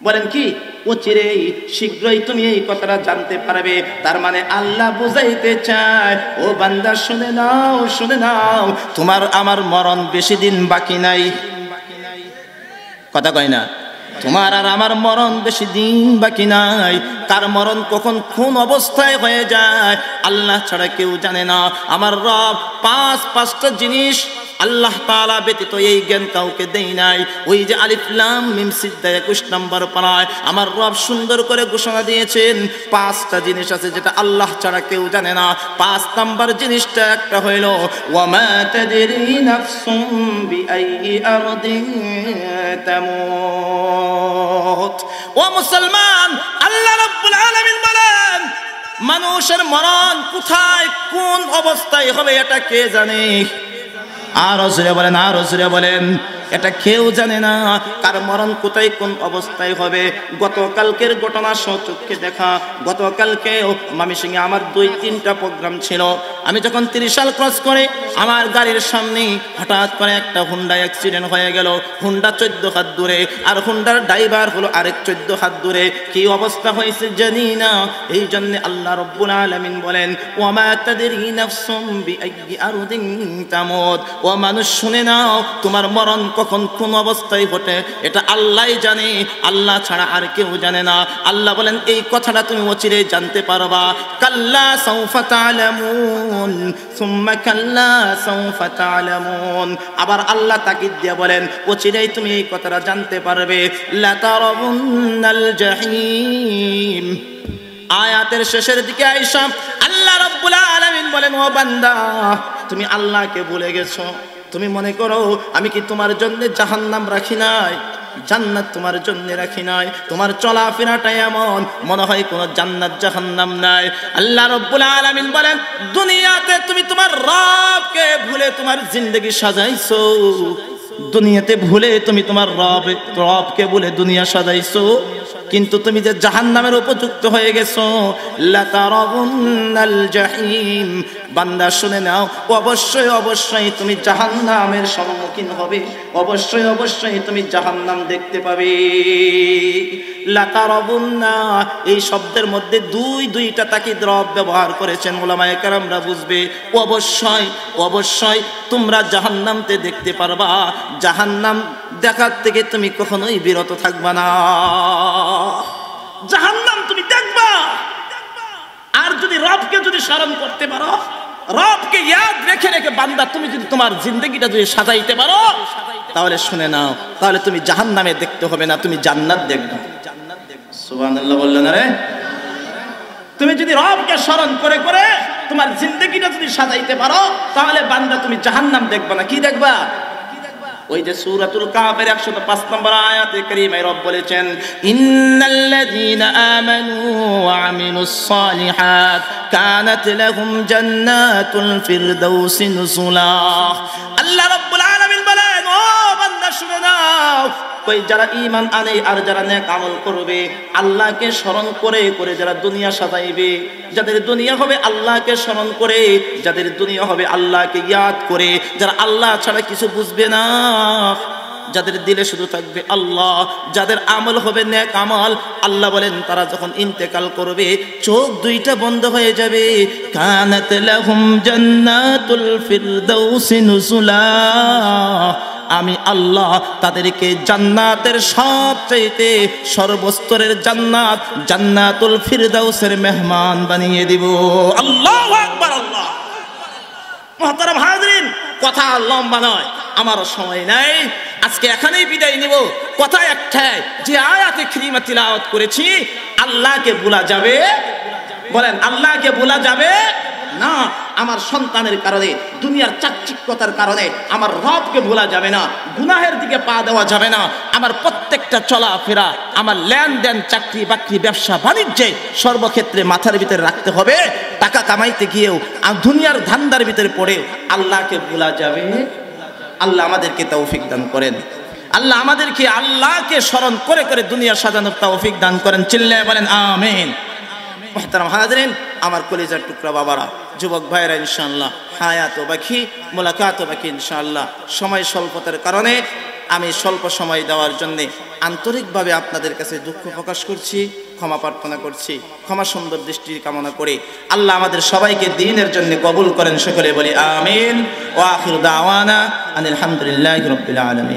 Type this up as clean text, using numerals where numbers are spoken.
বলেন কি অচিরেই শীঘ্রই তুমি এই কথাটা জানতে পারবে। তার মানে আল্লাহ বুঝাইতে চায়, ও বান্দা শুনে নাও, তোমার আমার মরণ বেশি দিন বাকি নাই। কথা কয় না? তোমার আর আমার মরণ বেশি দিন বাকি নাই। কার মরণ কখন কোন অবস্থায় হয়ে যায় আল্লাহ ছাড়া কেউ জানে না। আমার রব পাঁচটা জিনিস আল্লাহ তাআলা ব্যতীত এই জ্ঞান কাউকে দেই নাই। ওই যে আলিফ লাম মিম সিজদা 21 নম্বর পারায় আমার রব সুন্দর করে ঘোষণা দিয়েছেন 5টা জিনিস আছে যেটা আল্লাহ ছাড়া কেউ জানে না। 5 নাম্বার জিনিসটা একটা হইল ওয়া মা তাদরি নাফসুম বিআইয়ি আরদিন তামুত। ও মুসলমান, আল্লাহ রাব্বুল আলামিন বলেন মানুষের মরণ কোথায় কোন অবস্থায় হবে এটা কে জানে? আরো জোরে বলেন এটা কেউ জানে না। কার মরণ কোথায় কোন অবস্থায় হবে। গতকালকের ঘটনা সচক্ষে দেখা। গতকালকে ময়মনসিংহে আমার 2-3টা প্রোগ্রাম ছিল। আমি যখন 30 সাল ক্রস করে আমার গাড়ির সামনে হঠাৎ করে একটা হুন্ডা অ্যাক্সিডেন্ট হয়ে গেল। হুন্ডা 14 হাত দূরে আর হুন্ডার ড্রাইভার হলো আরেক 14 হাত দূরে। কি অবস্থা হয়েছে জানি না। এই জন্য আল্লাহ রাব্বুল আলামিন বলেন ওয়া মা তাদরি নাফসুম বিআইয়ি আরদিন তামুত। ও মানুষ শুনে নাও, তোমার মরণ কখন কোন অবস্থায় ঘটে এটা আল্লাহই জানে, আল্লাহ ছাড়া আর কেউ জানে না। আল্লাহ বলেন এই কথাটা তুমি অচিরেই জানতে পারবা। কাল্লা সাউফা তা'লামুন সুম্মা কাল্লা সাউফা তা'লামুন। আবার আল্লাহ তাকিদ দিয়ে বলেন অচিরেই তুমি এই কথাটা জানতে পারবে। লা তারাবুন্নাল জাহিম। আয়াতের শেষের দিকে আয়েশা আল্লাহ রাব্বুল আলামিন বলেন ও বান্দা তুমি আল্লাহকে ভুলে গেছো। তুমি মনে করো আমি কি তোমার জন্য জাহান্নাম রাখি নাই, জান্নাত তোমার জন্য রাখি নাই। তোমার চলাফেরাটা এমন মনে হয় কোনো জান্নাত জাহান্নাম নাই। আল্লাহ রাব্বুল আলামিন বলেন দুনিয়াতে তুমি তোমার রবকে ভুলে তোমার জিন্দেগি সাজাইছো। দুনিয়াতে ভুলে তুমি তোমার রবকে ভুলে দুনিয়া সাজাইছো, কিন্তু তুমি যে জাহান্নামের উপযুক্ত হয়ে গেছো। লা তারাবুন্নাল জাহিম। বান্দা শুনে নাও অবশ্যই তুমি জাহান্নামের সম্মুখীন হবে। অবশ্যই তুমি জাহান্নাম দেখতে পাবে। লা তারাবুন্না এই শব্দের মধ্যে দুইটা তাকিদ রব ব্যবহার করেছেন। উলামায়ে কেরামরা বুঝবে অবশ্যই তোমরা জাহান্নামতে দেখতে পারবা। জাহান্নাম দেখার থেকে তুমি কখনোই বিরত থাকবা না। জাহান্নাম তুমি দেখবা। আর যদি রবকে স্মরণ করতে পারো, রবকে ইয়াদ রেখে বান্দা তুমি যদি তোমার জিন্দেগিটা যদি সাজাইতে পারো তাহলে শুনে নাও, তাহলে তুমি জাহান্নামে দেখতে হবে না, তুমি জান্নাত দেখবে। সুবহানাল্লাহ বললেন রে। তুমি যদি রবকে স্মরণ করে তোমার জিন্দেগিটা যদি সাজাইতে পারো তাহলে বান্দা তুমি জাহান্নাম দেখবা না। কি দেখবা? ওই যে সূরাতুল কাফের 105 নম্বর আয়াতে কারীমায় রব বলেছেন ইন্নাল্লাযীনা আমানু ওয়া আমিলুস সালিহাত কানাত লাহুম জান্নাতুল ফিরদাউসি নুজুলা। আল্লাহ রাব্বুল আলামিন বলেন ও বান্দা শুনে নাও, ওই যারা ঈমান আনে আর যারা নেক আমল করবে, আল্লাহকে স্মরণ করে যারা দুনিয়া সাজাইবে, যাদের দুনিয়া হবে আল্লাহকে স্মরণ করে, যাদের দুনিয়া হবে আল্লাহকে ইয়াদ করে, যারা আল্লাহ ছাড়া কিছু বুঝবে না, যাদের দিলে শুধু থাকবে আল্লাহ, যাদের আমল হবে নেক আমল, আল্লাহ বলেন তারা যখন ইন্তেকাল করবে চোখ দুইটা বন্ধ হয়ে যাবে। কানাত লাহুম জান্নাতুল ফিরদাউসি নুজুলা। আমি আল্লাহ তাদেরকে জান্নাতের সবচাইতে সর্বস্তরের জান্নাত জান্নাতুল ফিরদাউসের মেহমান বানিয়ে দিব। আল্লাহু আকবার। আল্লাহ মুহতারাম হাজিরিন, কথা লম্বা নয়, আমার সময় নাই, আজকে এখানেই বিদায় নিব। কথা একটাই, যে আয়াতে কারিমা তিলাওয়াত করেছি আল্লাহকে ভোলা যাবে? বলেন আল্লাহকে ভোলা যাবে না। আমার সন্তানের কারণে, দুনিয়ার চাকচিক্যতার কারণে আমার রবকে ভোলা যাবে না, গুনাহের দিকে পা দেওয়া যাবে না। আমার প্রত্যেকটা চলাফেরা, আমার লেনদেন, চাকরি বাকরি, ব্যবসা বাণিজ্যে সর্বক্ষেত্রে মাথার ভিতরে রাখতে হবে। টাকা কামাইতে গিয়েও আর দুনিয়ার ধান্দার ভিতরে পড়ে আল্লাহকে ভোলা যাবে? আল্লাহ আমাদেরকে তৌফিক দান করেন। আল্লাহ আমাদেরকে আল্লাহকে স্মরণ করে দুনিয়া সাজানোর তৌফিক দান করেন। চিল্লায়ে বলেন আমিন। মুহতারাম হাজিরিন, আমার কলিজার টুকরা বাবারা, যুবক ভাইরা, ইনশাআল্লাহ হায়াত বাকি, মোলাকাত বাকি ইনশাআল্লাহ। সময় স্বল্পতার কারণে আমি স্বল্প সময় দেওয়ার জন্য আন্তরিকভাবে আপনাদের কাছে দুঃখ প্রকাশ করছি, ক্ষমা প্রার্থনা করছি। ক্ষমা সুন্দর দৃষ্টি কামনা করে আল্লাহ আমাদের সবাইকে দ্বীনের জন্য কবুল করেন। সকলে বলি আমিন। ওয়া আখিরু দাওয়ানা আনিল হামদুলিল্লাহি রাব্বিল আলামিন।